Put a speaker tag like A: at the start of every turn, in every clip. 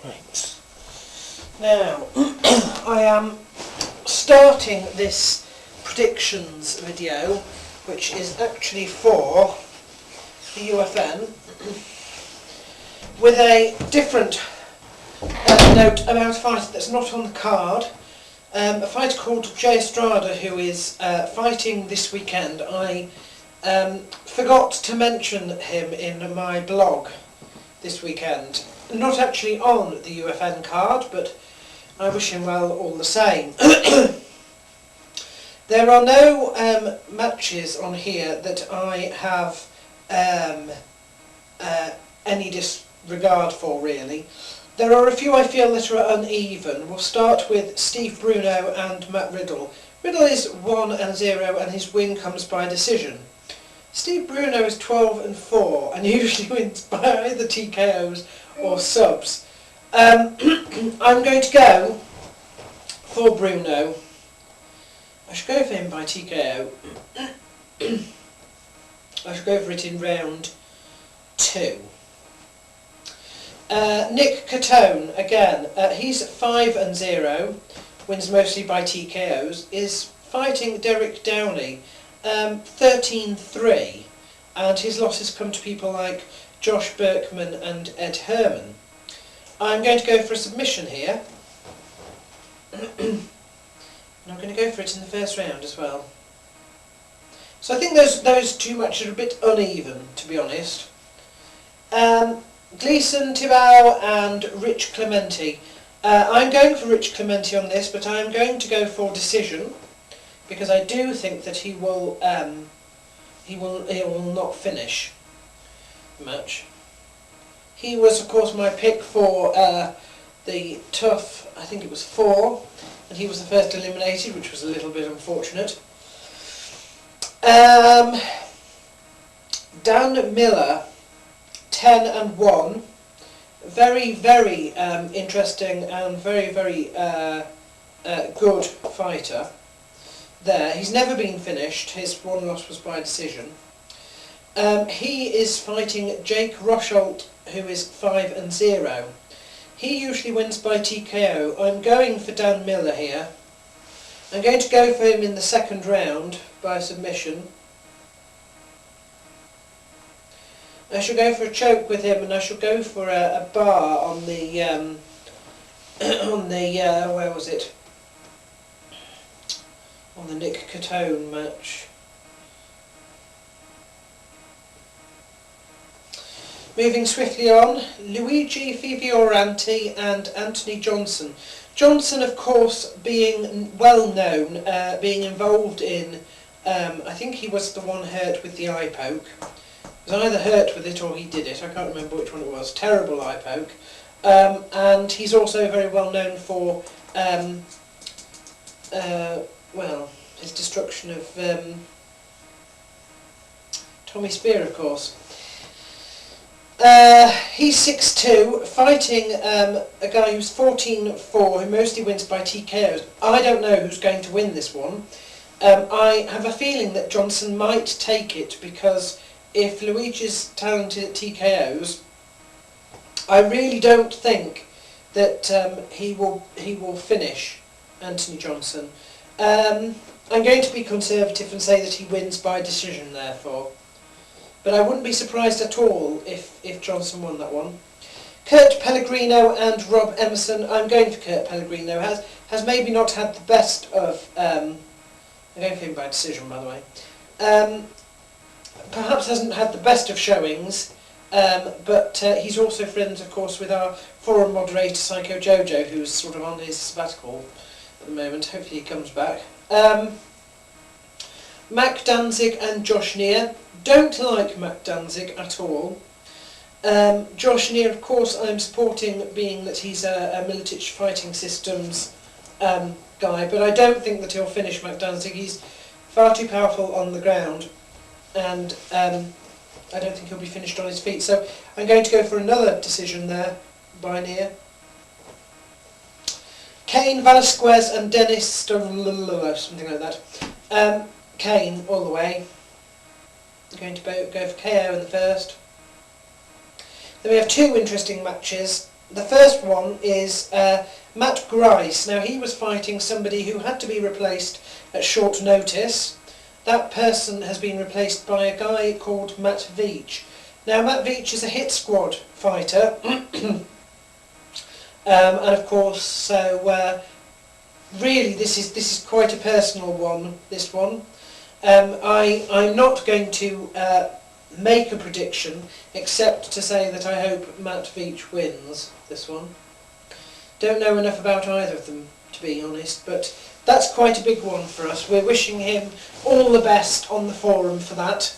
A: Right. Now, I am starting this predictions video, which is actually for the UFN, with a different note about a fighter that's not on the card. A fighter called Jay Estrada, who is fighting this weekend. I forgot to mention him in my blog this weekend. Not actually on the UFN card, but I wish him well all the same. There are no matches on here that I have any disregard for, really. There are a few I feel that are uneven. We'll start with Steve Bruno and Matt Riddle. Riddle is 1-0 and his win comes by decision. Steve Bruno is 12-4 and usually wins by either TKOs or subs. I'm going to go for Bruno. I should go for him by TKO. I should go for it in round 2. Nick Catone, again, he's 5-0, wins mostly by TKOs, is fighting Derek Downey, 13-3, and his losses come to people like Josh Berkman and Ed Herman. I'm going to go for a submission here, and I'm going to go for it in the first round as well. So I think those two matches are a bit uneven, to be honest. Gleason, Tibau and Rich Clemente. I'm going for Rich Clemente on this, but I'm going to go for decision, because I do think that he will not finish the match. He was, of course, my pick for the TUF, I think it was 4, and he was the first eliminated, which was a little bit unfortunate. Dan Miller, 10-1, very, very interesting and very, very good fighter there. He's never been finished. His one loss was by decision. He is fighting Jake Rosholt, who is 5-0. He usually wins by TKO. I'm going for Dan Miller here. I'm going to go for him in the second round by submission. I shall go for a choke with him, and I shall go for a bar on the where was it? On the Nick Catone match. Moving swiftly on, Luigi Fioranti and Anthony Johnson. Johnson, of course, being well known, being involved in, I think he was the one hurt with the eye poke. He was either hurt with it or he did it, I can't remember which one it was. Terrible eye poke. And he's also very well known for, well, his destruction of Tommy Spear, of course. He's 6'2", fighting a guy who's 14-4, who mostly wins by TKOs. I don't know who's going to win this one. I have a feeling that Johnson might take it, because if Luigi's talented at TKOs, I really don't think that he will finish Anthony Johnson. I'm going to be conservative and say that he wins by decision, therefore. But I wouldn't be surprised at all if Johnson won that one. Kurt Pellegrino and Rob Emerson. I'm going for Kurt Pellegrino. Has maybe not had the best of... I'm going for him by decision, by the way. Perhaps hasn't had the best of showings, but he's also friends, of course, with our forum moderator, Psycho Jojo, who's sort of on his sabbatical at the moment. Hopefully he comes back. Mac Danzig and Josh Neer. Don't like Mac Danzig at all. Josh Neer, of course, I'm supporting, being that he's a Miletich Fighting Systems guy, but I don't think that he'll finish Mac Danzig. He's far too powerful on the ground, and I don't think he'll be finished on his feet. So I'm going to go for another decision there by Neer. Kane Velasquez and Dennis something like that. Kane all the way. I'm going to go for KO in the first. Then we have two interesting matches. The first one is Matt Grice. Now he was fighting somebody who had to be replaced at short notice. That person has been replaced by a guy called Matt Veach. Now Matt Veach is a hit squad fighter, and of course, so really this is quite a personal one. This one, I'm not going to make a prediction except to say that I hope Matt Veach wins this one. Don't know enough about either of them, to be honest, but that's quite a big one for us. We're wishing him all the best on the forum for that.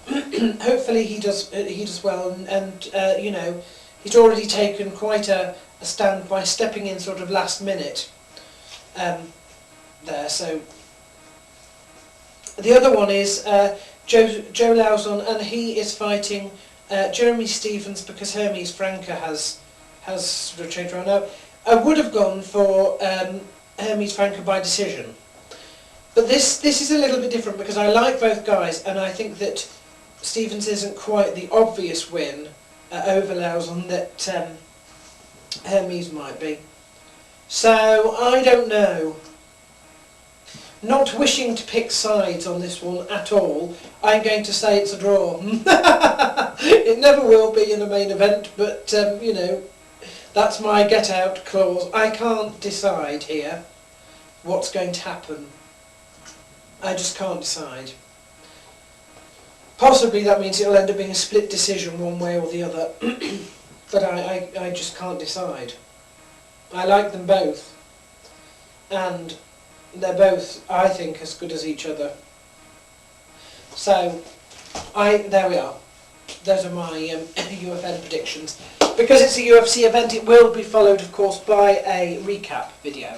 A: Hopefully he does well, and you know, he's already taken quite a stand by stepping in sort of last minute there. So the other one is Joe Lauzon, and he is fighting Jeremy Stephens because Hermes Franca has sort of changed around. Now, I would have gone for Hermes Franca by decision, but this is a little bit different because I like both guys, and I think that Stephens isn't quite the obvious win over Lauzon that Hermes might be. So I don't know. Not wishing to pick sides on this one at all, I'm going to say it's a draw. It never will be in a main event, but you know, that's my get out clause. I can't decide here what's going to happen. I just can't decide. Possibly that means it'll end up being a split decision one way or the other, but I just can't decide. I like them both, and they're both, I think, as good as each other. So, there we are. Those are my UFN predictions. Because it's a UFC event, it will be followed, of course, by a recap video.